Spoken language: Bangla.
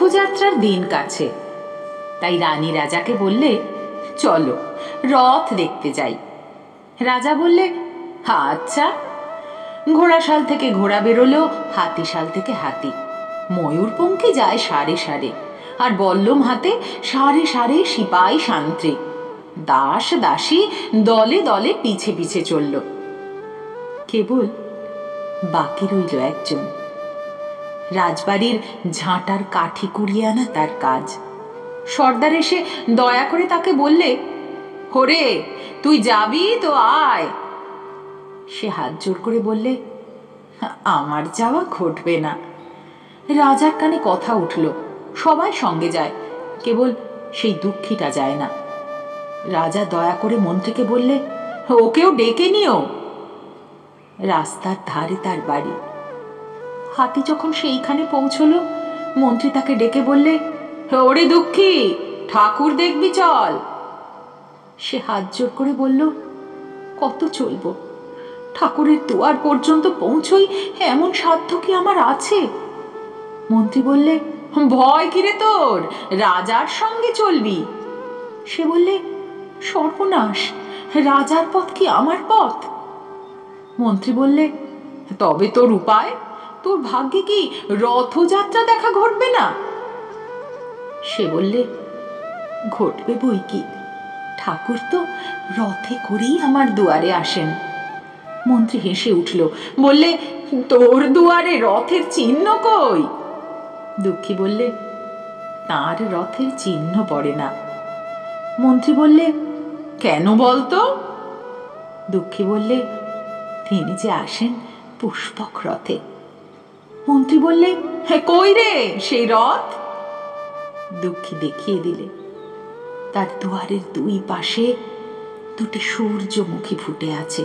রথযাত্রার দিন কাছে, তাই রানী রাজাকে বললে, চলো রথ দেখতে যাই। রাজা বললে, আচ্ছা। ঘোড়াশাল থেকে ঘোড়া বেরোলো, হাতিশাল থেকে হাতি, ময়ূরপঙ্খী যায় সারে সারে, আর বল্লম হাতে সারে সারে সিপাই শান্ত্রী, দাস দাসী দলে দলে পিছে পিছে চলল। কেবল বাকি রইল একজন। রাজবাড়ির ঝাঁটার কাঠি কুড়িয়ে আনা তার কাজ। সর্দার এসে দয়া করে তাকে বললে, হরে তুই যাবি তো আয়। সে হাত জোর করে বললে, আমার যাওয়া ঘটবে না। রাজার কানে কথা উঠল, সবাই সঙ্গে যায়, কেবল সেই দুঃখীটা যায় না। রাজা দয়া করে মন্ত্রীকে বললে, ওকেও ডেকে নিও। রাস্তার ধারে তার বাড়ি। হাতি যখন সেইখানে পৌঁছলো, মন্ত্রী তাকে ডেকে বললে, ওরে দুঃখী, ঠাকুর দেখবি চল। সে হাত জোর করে বলল, কত চলবো? ঠাকুরের দুয়ার পর্যন্ত পৌঁছই এমন সাধ্য কি আমার আছে? মন্ত্রী বললে, ভয় কিরে তোর, রাজার সঙ্গে চলবি। সে বললে, সর্বনাশ, রাজার পথ কি আমার পথ? মন্ত্রী বললে, তবে তোর উপায়? তোর ভাগ্যে কি রথযাত্রা দেখা ঘটবে না? সে বললে, ঘটবে বই কি, ঠাকুর তো রথে করেই আমার দুয়ারে আসেন। মন্ত্রী হেসে উঠল, বললে, তোর দুয়ারে রথের চিহ্ন কই? দুঃখী বললে, তার রথের চিহ্ন পড়ে না। মন্ত্রী বললে, কেন বলতো? দুঃখী বললে, তিনি যে আসেন পুষ্পক রথে। মন্ত্রী বললে, কই রে সেই রথ? দুঃখী দেখিয়ে দিলে, তার দুয়ারের দুই পাশে দুটি সূর্যমুখী ফুটে আছে।